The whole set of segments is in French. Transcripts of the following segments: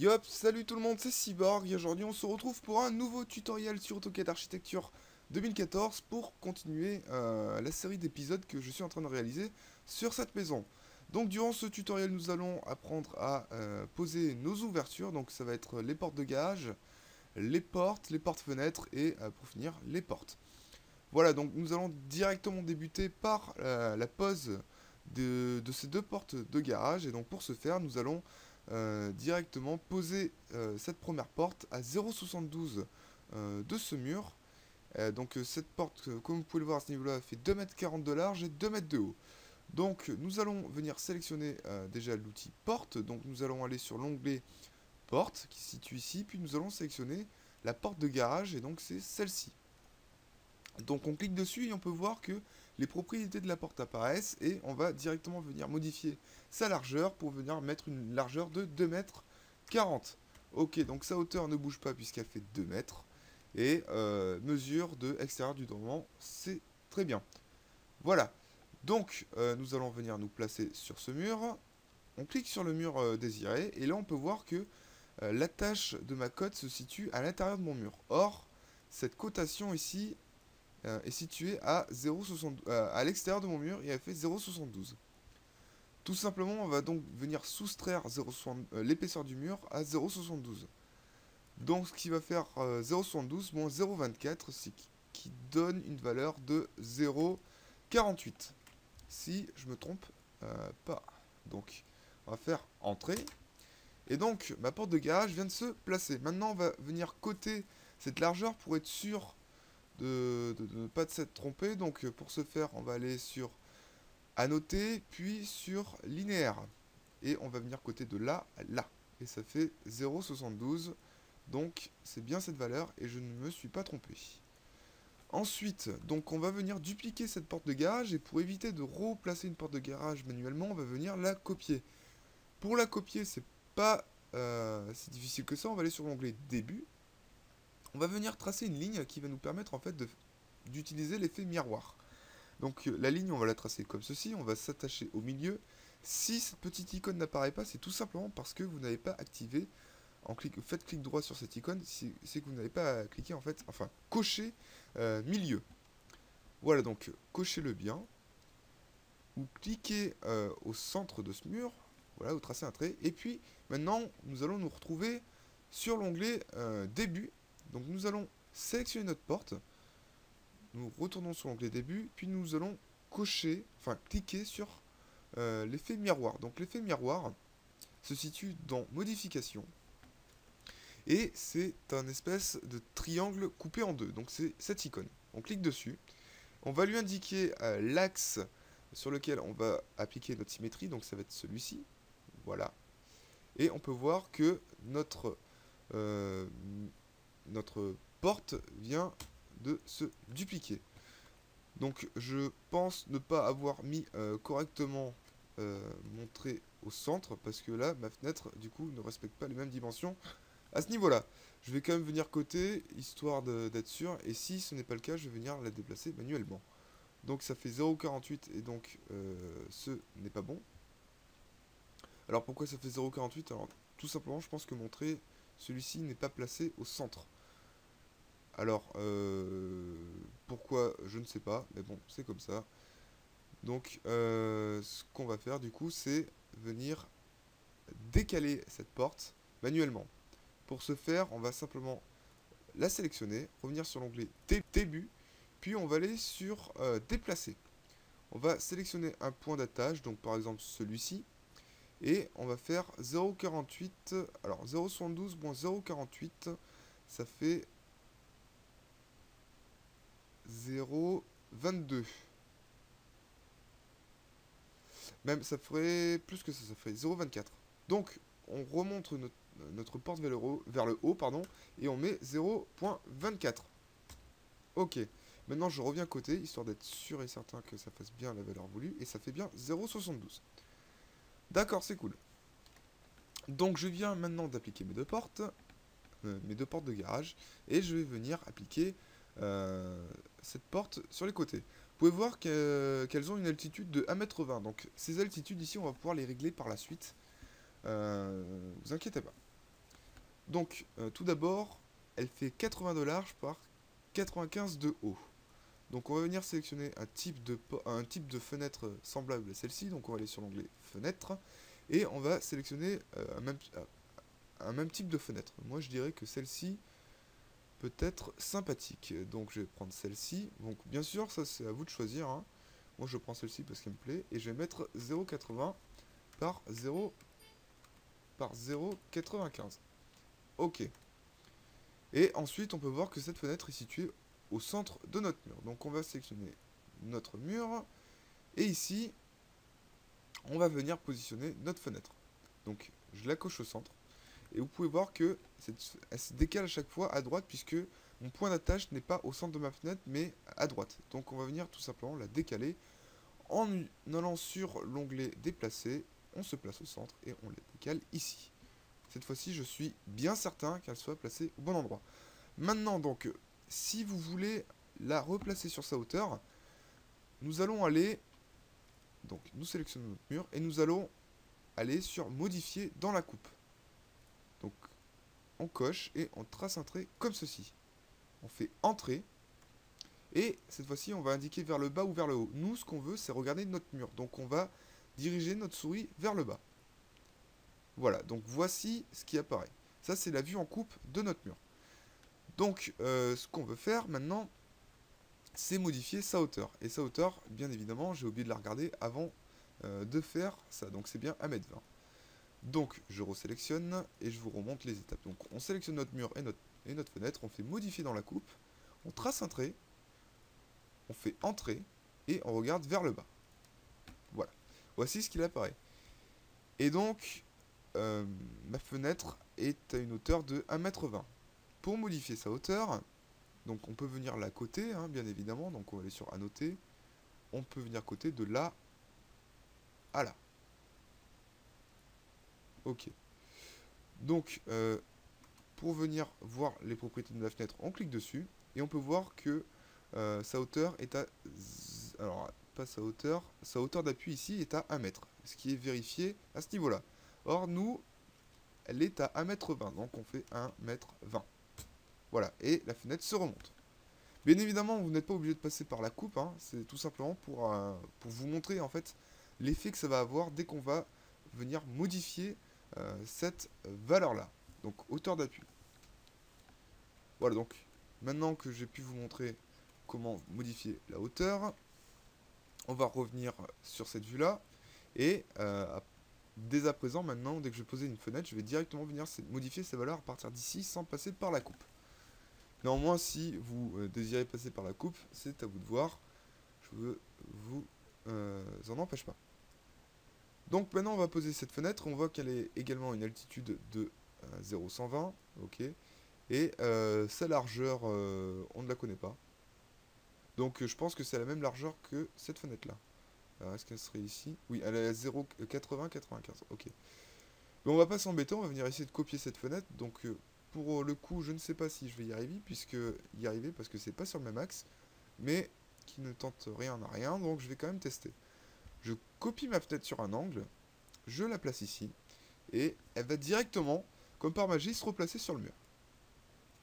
Yop, salut tout le monde, c'est Cyborg et aujourd'hui on se retrouve pour un nouveau tutoriel sur AutoCAD Architecture 2014 pour continuer la série d'épisodes que je suis en train de réaliser sur cette maison. Donc durant ce tutoriel nous allons apprendre à poser nos ouvertures, donc ça va être les portes de garage, les portes-fenêtres et pour finir les portes. Voilà, donc nous allons directement débuter par la pose de ces deux portes de garage et donc pour ce faire nous allons directement poser cette première porte à 0,72 de ce mur. Donc cette porte, comme vous pouvez le voir à ce niveau-là, fait 2,40 m de large et 2 m de haut. Donc nous allons venir sélectionner déjà l'outil porte. Donc nous allons aller sur l'onglet porte qui se situe ici, puis nous allons sélectionner la porte de garage et donc c'est celle-ci. Donc on clique dessus et on peut voir que les propriétés de la porte apparaissent et on va directement venir modifier sa largeur pour venir mettre une largeur de 2,40 m. Ok, donc sa hauteur ne bouge pas puisqu'elle fait 2 mètres. Et mesure de extérieur du dormant, c'est très bien. Voilà, donc nous allons venir nous placer sur ce mur. On clique sur le mur désiré et là on peut voir que l'attache de ma cote se situe à l'intérieur de mon mur. Or, cette cotation ici est située à 0,72 à l'extérieur de mon mur et elle fait 0,72. Tout simplement, on va donc venir soustraire l'épaisseur du mur à 0,72. Donc ce qui va faire 0,72 moins 0,24, qui donne une valeur de 0,48. Si je me trompe pas. Donc on va faire entrée. Et donc ma porte de garage vient de se placer. Maintenant on va venir coter cette largeur pour être sûr de ne pas s'être trompé. Donc pour ce faire, on va aller sur annoter, puis sur linéaire. Et on va venir coter de là à là. Et ça fait 0,72. Donc c'est bien cette valeur et je ne me suis pas trompé. Ensuite, donc on va venir dupliquer cette porte de garage et pour éviter de replacer une porte de garage manuellement, on va venir la copier. Pour la copier, c'est pas si difficile que ça. On va aller sur l'onglet début. On va venir tracer une ligne qui va nous permettre en fait d'utiliser l'effet miroir. Donc la ligne, on va la tracer comme ceci, on va s'attacher au milieu. Si cette petite icône n'apparaît pas, c'est tout simplement parce que vous n'avez pas activé, faites clic droit sur cette icône, c'est que vous n'avez pas cliqué en fait, enfin coché milieu. Voilà, donc cochez-le bien. Vous cliquez au centre de ce mur, voilà, vous tracez un trait. Et puis maintenant, nous allons nous retrouver sur l'onglet début. Donc nous allons sélectionner notre porte, nous retournons sur l'onglet début, puis nous allons cocher, enfin cliquer sur l'effet miroir. Donc l'effet miroir se situe dans modification, et c'est un espèce de triangle coupé en deux, donc c'est cette icône. On clique dessus, on va lui indiquer l'axe sur lequel on va appliquer notre symétrie, donc ça va être celui-ci, voilà. Et on peut voir que notre porte vient de se dupliquer. Donc je pense ne pas avoir mis correctement mon trait au centre, parce que là, ma fenêtre, du coup, ne respecte pas les mêmes dimensions à ce niveau-là. Je vais quand même venir coter, histoire d'être sûr, et si ce n'est pas le cas, je vais venir la déplacer manuellement. Donc ça fait 0,48, et donc ce n'est pas bon. Alors pourquoi ça fait 0,48? Alors tout simplement, je pense que mon trait, celui-ci, n'est pas placé au centre. Alors, pourquoi, je ne sais pas, mais bon, c'est comme ça. Donc, ce qu'on va faire, du coup, c'est venir décaler cette porte manuellement. Pour ce faire, on va simplement la sélectionner, revenir sur l'onglet début, puis on va aller sur déplacer. On va sélectionner un point d'attache, donc par exemple celui-ci, et on va faire 0,48, alors 0,72 moins 0,48, ça fait 0,22. Même ça ferait plus que ça ferait 0,24. Donc on remonte notre porte vers le haut, pardon, et on met 0,24. Ok. Maintenant je reviens côté, histoire d'être sûr et certain que ça fasse bien la valeur voulue, et ça fait bien 0,72. D'accord, c'est cool. Donc je viens maintenant d'appliquer mes deux portes de garage, et je vais venir appliquer cette porte sur les côtés. Vous pouvez voir qu'elles ont une altitude de 1,20 m. Donc ces altitudes ici, on va pouvoir les régler par la suite. Vous inquiétez pas. Donc, tout d'abord, elle fait 80 de large par 95 de haut. Donc on va venir sélectionner un type de fenêtre semblable à celle-ci. Donc on va aller sur l'onglet fenêtre et on va sélectionner un même type de fenêtre. Moi je dirais que celle-ci peut être sympathique. Donc je vais prendre celle-ci. Donc bien sûr ça c'est à vous de choisir, hein. Moi je prends celle-ci parce qu'elle me plaît et je vais mettre 0,80 par 0,95. Ok. Et ensuite on peut voir que cette fenêtre est située au centre de notre mur. Donc on va sélectionner notre mur et ici on va venir positionner notre fenêtre. Donc je la coche au centre et vous pouvez voir que elle se décale à chaque fois à droite puisque mon point d'attache n'est pas au centre de ma fenêtre mais à droite. Donc on va venir tout simplement la décaler en allant sur l'onglet déplacer, on se place au centre et on la décale ici. Cette fois-ci je suis bien certain qu'elle soit placée au bon endroit. Maintenant donc si vous voulez la replacer sur sa hauteur, nous allons aller, donc nous sélectionnons notre mur et nous allons aller sur modifier dans la coupe. Donc on coche et on trace un trait comme ceci. On fait entrée et cette fois-ci on va indiquer vers le bas ou vers le haut. Nous ce qu'on veut c'est regarder notre mur, donc on va diriger notre souris vers le bas. Voilà, donc voici ce qui apparaît. Ça c'est la vue en coupe de notre mur. Donc ce qu'on veut faire maintenant, c'est modifier sa hauteur. Et sa hauteur, bien évidemment, j'ai oublié de la regarder avant de faire ça. Donc c'est bien 1,20 m. Donc je resélectionne et je vous remonte les étapes. Donc on sélectionne notre mur et notre fenêtre, on fait modifier dans la coupe, on trace un trait, on fait entrer et on regarde vers le bas. Voilà. Voici ce qu'il apparaît. Et donc ma fenêtre est à une hauteur de 1,20 m. Pour modifier sa hauteur, donc on peut venir la coter, hein, bien évidemment, donc on va aller sur annoter, on peut venir coter de là à là. Ok. Donc pour venir voir les propriétés de la fenêtre, on clique dessus et on peut voir que sa hauteur est à... Alors, pas sa hauteur d'appui ici est à 1 m, ce qui est vérifié à ce niveau-là. Or, nous, elle est à 1,20 m, donc on fait 1,20 m. Voilà, et la fenêtre se remonte. Bien évidemment, vous n'êtes pas obligé de passer par la coupe, hein, c'est tout simplement pour vous montrer en fait l'effet que ça va avoir dès qu'on va venir modifier cette valeur-là. Donc hauteur d'appui. Voilà, donc maintenant que j'ai pu vous montrer comment modifier la hauteur, on va revenir sur cette vue-là. Et dès à présent, maintenant, dès que je vais poser une fenêtre, je vais directement venir modifier ces valeurs à partir d'ici sans passer par la coupe. Néanmoins, si vous désirez passer par la coupe, c'est à vous de voir. Je ne vous en empêche pas. Donc maintenant, on va poser cette fenêtre. On voit qu'elle est également une altitude de 0,120. Ok. Et sa largeur, on ne la connaît pas. Donc je pense que c'est la même largeur que cette fenêtre-là. Alors est-ce qu'elle serait ici? Oui, elle est à 0,80-95. Ok. Mais on va pas s'embêter, on va venir essayer de copier cette fenêtre. Donc pour le coup, je ne sais pas si je vais y arriver, parce que c'est pas sur le même axe, mais qui ne tente rien à rien, donc je vais quand même tester. Je copie ma fenêtre sur un angle, je la place ici, et elle va directement, comme par magie, se replacer sur le mur.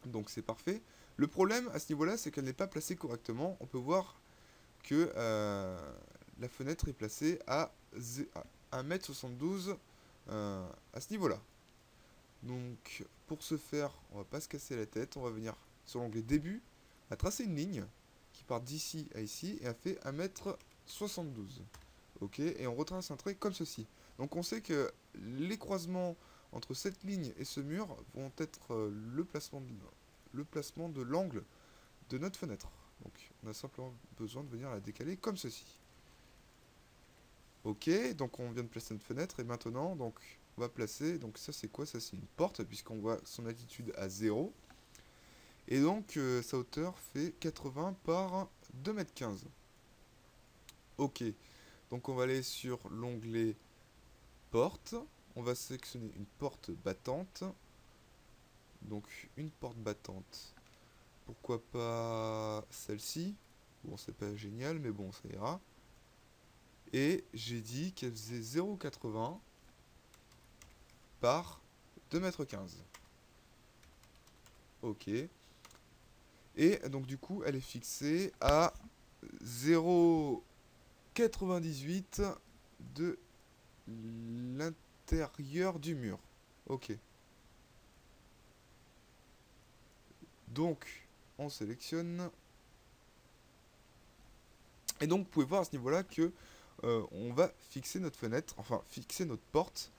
Donc c'est parfait. Le problème à ce niveau-là, c'est qu'elle n'est pas placée correctement. On peut voir que la fenêtre est placée à 1,72 m à ce niveau-là. Donc pour ce faire, on va pas se casser la tête, on va venir sur l'onglet début, à tracer une ligne qui part d'ici à ici et a fait 1,72 m. Ok, et on retrace un trait comme ceci. Donc on sait que les croisements entre cette ligne et ce mur vont être le placement de l'angle de notre fenêtre. Donc on a simplement besoin de venir la décaler comme ceci. Ok, donc on vient de placer notre fenêtre et maintenant donc on va placer, donc ça c'est quoi? Ça c'est une porte puisqu'on voit son altitude à 0. Et donc sa hauteur fait 80 par 2,15 m. Ok, donc on va aller sur l'onglet porte. On va sélectionner une porte battante. Donc une porte battante. Pourquoi pas celle-ci? Bon, c'est pas génial, mais bon, ça ira. Et j'ai dit qu'elle faisait 0,80 par 2,15 m. Ok. Et donc du coup, elle est fixée à 0,98 de l'intérieur du mur. Ok. Donc, on sélectionne. Et donc, vous pouvez voir à ce niveau-là que on va fixer notre fenêtre, enfin fixer notre porte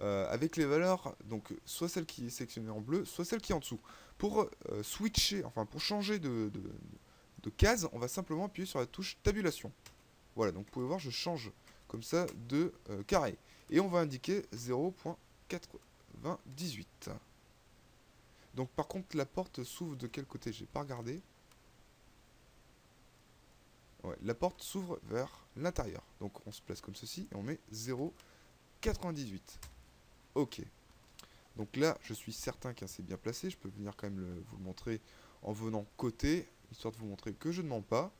avec les valeurs, donc soit celle qui est sélectionnée en bleu, soit celle qui est en dessous. Pour switcher, enfin pour changer de case, on va simplement appuyer sur la touche tabulation. Voilà, donc vous pouvez voir, je change comme ça de carré. Et on va indiquer 0,98. Donc par contre, la porte s'ouvre de quel côté? J'ai pas regardé. Ouais, la porte s'ouvre vers l'intérieur. Donc on se place comme ceci et on met 0,98. Ok. Donc là, je suis certain qu'un c'est bien placé. Je peux venir quand même vous le montrer en venant côté, histoire de vous montrer que je ne mens pas.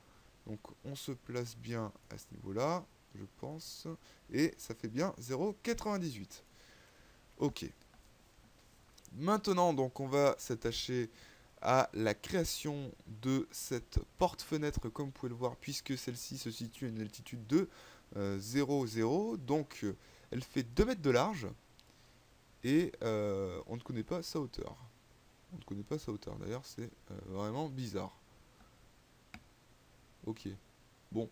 Donc on se place bien à ce niveau-là, je pense. Et ça fait bien 0,98. Ok. Maintenant, donc, on va s'attacher à la création de cette porte-fenêtre, comme vous pouvez le voir, puisque celle-ci se situe à une altitude de 0, 0. Donc, elle fait 2 mètres de large. Et on ne connaît pas sa hauteur. On ne connaît pas sa hauteur. D'ailleurs, c'est vraiment bizarre. Ok. Bon,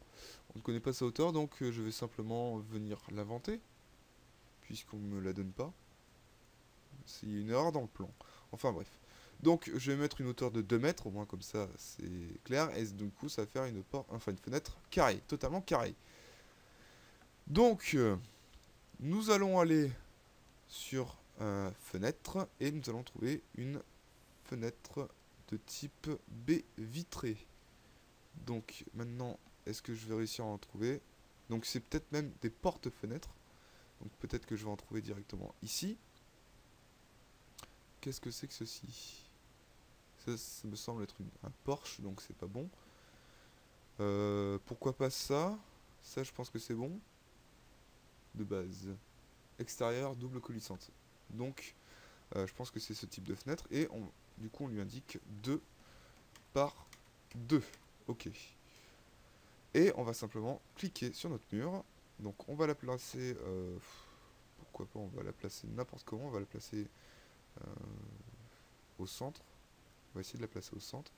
on ne connaît pas sa hauteur, donc je vais simplement venir l'inventer, puisqu'on ne me la donne pas. C'est une erreur dans le plan. Enfin bref. Donc je vais mettre une hauteur de 2 mètres, au moins comme ça c'est clair. Et du coup ça va faire une porte, enfin une fenêtre carrée, totalement carrée. Donc nous allons aller sur fenêtre et nous allons trouver une fenêtre de type baie vitrée. Donc maintenant, est-ce que je vais réussir à en trouver? Donc c'est peut-être même des portes-fenêtres. Donc peut-être que je vais en trouver directement ici. Qu'est-ce que c'est que ceci? Ça me semble être un Porsche, donc c'est pas bon. Pourquoi pas ça? Ça, je pense que c'est bon. De base. Extérieur, double coulissante. Donc, je pense que c'est ce type de fenêtre. Et du coup, on lui indique 2 par 2. Ok. Et on va simplement cliquer sur notre mur. Donc, on va la placer... pourquoi pas, on va la placer n'importe comment. On va la placer au centre. On va essayer de la placer au centre.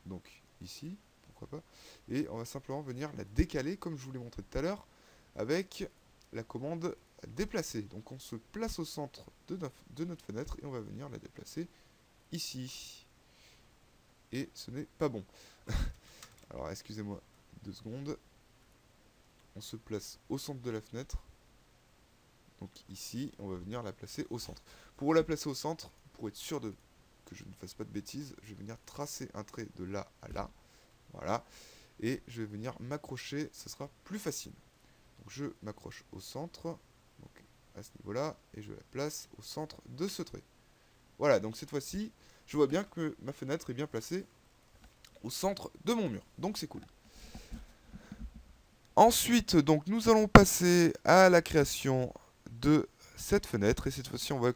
Donc ici, pourquoi pas. Et on va simplement venir la décaler comme je vous l'ai montré tout à l'heure avec la commande déplacer. Donc on se place au centre de notre fenêtre et on va venir la déplacer ici. Et ce n'est pas bon. Alors excusez-moi 2 secondes. On se place au centre de la fenêtre. Donc ici, on va venir la placer au centre. Pour la placer au centre, pour être sûr que je ne fasse pas de bêtises, je vais venir tracer un trait de là à là. Voilà. Et je vais venir m'accrocher, ce sera plus facile. Donc je m'accroche au centre, donc à ce niveau-là, et je la place au centre de ce trait. Voilà, donc cette fois-ci, je vois bien que ma fenêtre est bien placée au centre de mon mur. Donc c'est cool. Ensuite, donc nous allons passer à la création de cette fenêtre. Et cette fois-ci, on voit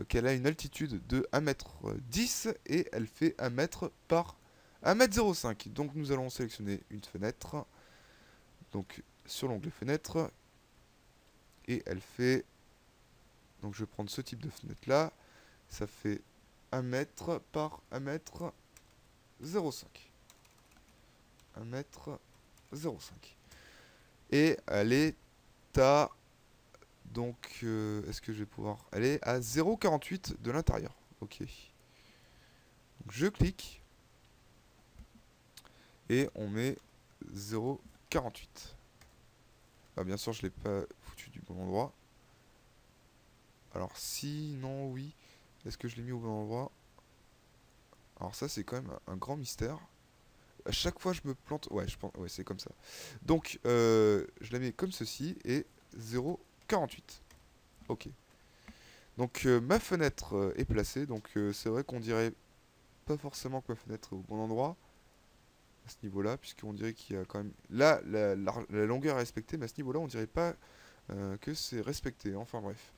qu'elle a une altitude de 1,10 m et elle fait 1 m par 1,05 m. Donc nous allons sélectionner une fenêtre. Donc sur l'onglet fenêtre. Et elle fait... Donc je vais prendre ce type de fenêtre là. Ça fait 1 m par 1,05 m. 1,05 m. Et elle est à... Donc, est-ce que je vais pouvoir... Elle est à 0,48 de l'intérieur. Ok. Donc, je clique. Et on met 0,48. Ah, bien sûr, je ne l'ai pas foutu du bon endroit. Alors, si, non, oui. Est-ce que je l'ai mis au bon endroit? Alors ça, c'est quand même un grand mystère. À chaque fois, je me plante... Ouais, je pense... ouais, c'est comme ça. Donc, je la mets comme ceci. Et 0,48. Ok. Donc ma fenêtre est placée, donc c'est vrai qu'on dirait pas forcément que ma fenêtre est au bon endroit à ce niveau-là, puisqu'on dirait qu'il y a quand même... Là, la longueur est respectée, mais à ce niveau-là, on dirait pas que c'est respecté. Enfin bref.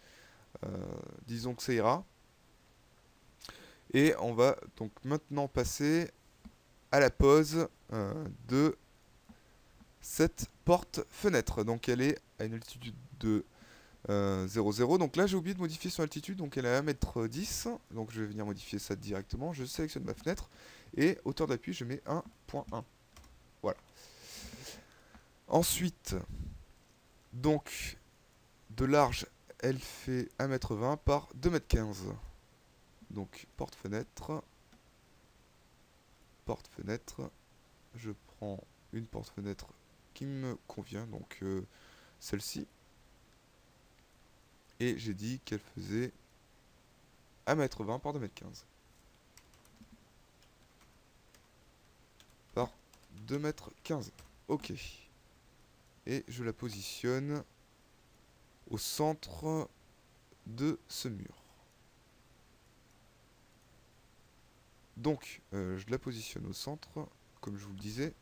Disons que ça ira. Et on va donc maintenant passer à la pose de cette porte-fenêtre. Donc elle est à une altitude de 0,0. Donc là j'ai oublié de modifier son altitude, donc elle est à 1,10 m. Donc je vais venir modifier ça directement. Je sélectionne ma fenêtre et hauteur d'appui je mets 1,1. Voilà. Ensuite, donc de large elle fait 1,20 m par 2,15 m. Donc porte-fenêtre. Porte-fenêtre. Je prends une porte-fenêtre qui me convient, donc celle-ci. Et j'ai dit qu'elle faisait 1,20 m par 2,15 m. Par 2,15 m. Ok. Et je la positionne au centre de ce mur. Donc, je la positionne au centre, comme je vous le disais.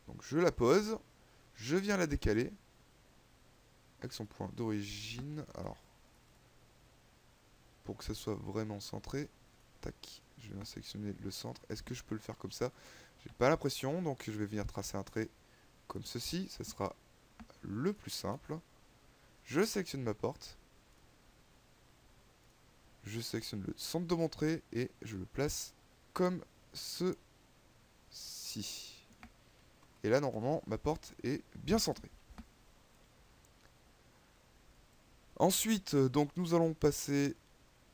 Donc, je la pose. Je viens la décaler. Avec son point d'origine. Alors, pour que ça soit vraiment centré. Tac. Je viens sélectionner le centre. Est-ce que je peux le faire comme ça? J'ai pas l'impression. Donc, je vais venir tracer un trait comme ceci. Ça sera le plus simple. Je sélectionne ma porte. Je sélectionne le centre de mon trait et je le place comme ceci. Et là, normalement, ma porte est bien centrée. Ensuite, donc nous allons passer...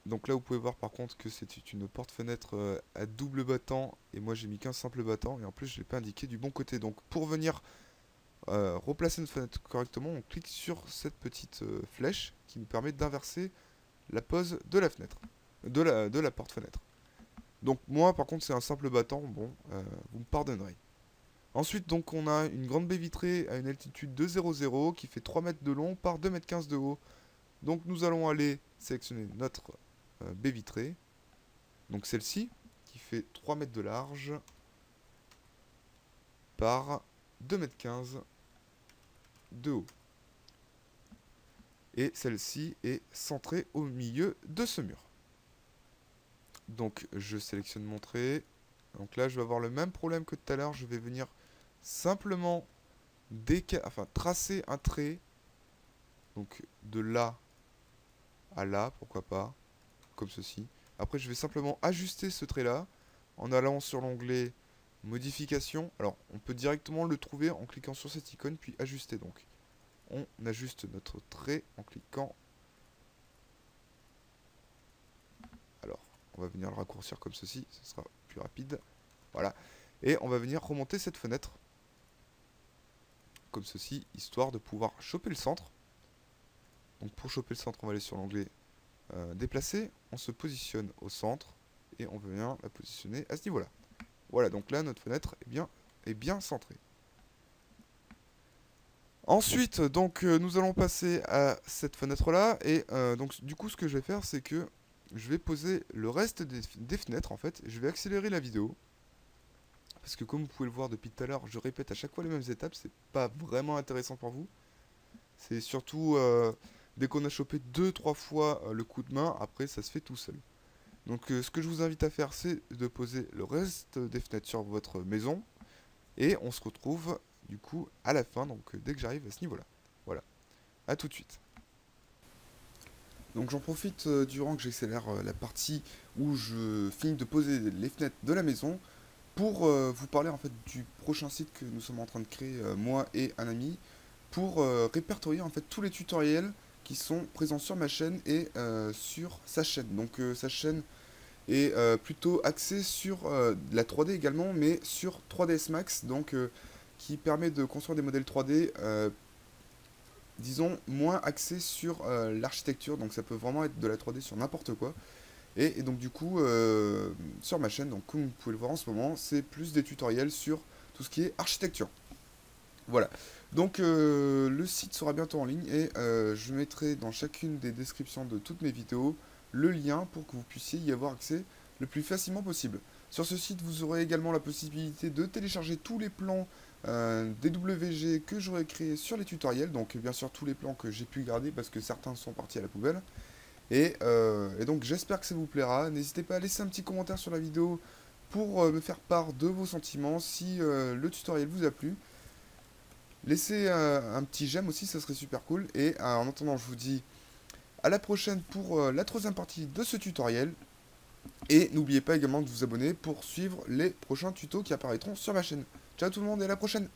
Donc là, vous pouvez voir par contre que c'est une porte-fenêtre à double battant. Et moi, j'ai mis qu'un simple battant. Et en plus, je ne l'ai pas indiqué du bon côté. Donc pour venir replacer notre fenêtre correctement, on clique sur cette petite flèche qui nous permet d'inverser la pose de la fenêtre, de la porte-fenêtre. Donc moi par contre c'est un simple battant, bon, vous me pardonnerez. Ensuite donc on a une grande baie vitrée à une altitude de 0,0 qui fait 3 mètres de long par 2,15 m de haut. Donc nous allons aller sélectionner notre baie vitrée, donc celle-ci, qui fait 3 mètres de large par 2,15 m de haut. Et celle-ci est centrée au milieu de ce mur. Donc je sélectionne mon trait. Donc là je vais avoir le même problème que tout à l'heure. Je vais venir simplement tracer un trait. Donc de là à là, pourquoi pas. Comme ceci. Après je vais simplement ajuster ce trait là. En allant sur l'onglet modification. Alors on peut directement le trouver en cliquant sur cette icône puis ajuster donc. On ajuste notre trait en cliquant. Alors, on va venir le raccourcir comme ceci, ce sera plus rapide. Voilà. Et on va venir remonter cette fenêtre. Comme ceci, histoire de pouvoir choper le centre. Donc pour choper le centre, on va aller sur l'onglet déplacer. On se positionne au centre. Et on vient la positionner à ce niveau-là. Voilà, donc là, notre fenêtre est bien centrée. Ensuite, donc, nous allons passer à cette fenêtre-là. Et donc, du coup, ce que je vais faire, c'est que je vais poser le reste des fenêtres, en fait. Je vais accélérer la vidéo. Parce que comme vous pouvez le voir depuis tout à l'heure, je répète à chaque fois les mêmes étapes. C'est pas vraiment intéressant pour vous. C'est surtout dès qu'on a chopé 2-3 fois le coup de main, après, ça se fait tout seul. Donc, ce que je vous invite à faire, c'est de poser le reste des fenêtres sur votre maison. Et on se retrouve du coup à la fin, donc dès que j'arrive à ce niveau là. Voilà, à tout de suite. Donc j'en profite durant que j'accélère la partie où je finis de poser les fenêtres de la maison pour vous parler en fait du prochain site que nous sommes en train de créer, moi et un ami, pour répertorier en fait tous les tutoriels qui sont présents sur ma chaîne et sur sa chaîne. Donc sa chaîne est plutôt axée sur la 3D également, mais sur 3ds Max, donc qui permet de construire des modèles 3D, disons, moins axés sur l'architecture. Donc ça peut vraiment être de la 3D sur n'importe quoi. Et donc du coup, sur ma chaîne, donc comme vous pouvez le voir en ce moment, c'est plus des tutoriels sur tout ce qui est architecture. Voilà. Donc le site sera bientôt en ligne et je mettrai dans chacune des descriptions de toutes mes vidéos le lien pour que vous puissiez y avoir accès le plus facilement possible. Sur ce site, vous aurez également la possibilité de télécharger tous les plans DWG que j'aurais créé sur les tutoriels. Donc bien sûr tous les plans que j'ai pu garder parce que certains sont partis à la poubelle. Et donc j'espère que ça vous plaira. N'hésitez pas à laisser un petit commentaire sur la vidéo pour me faire part de vos sentiments si le tutoriel vous a plu. Laissez un petit j'aime aussi, ça serait super cool. Et en attendant, je vous dis à la prochaine pour la troisième partie de ce tutoriel. Et n'oubliez pas également de vous abonner pour suivre les prochains tutos qui apparaîtront sur ma chaîne. Ciao tout le monde et à la prochaine!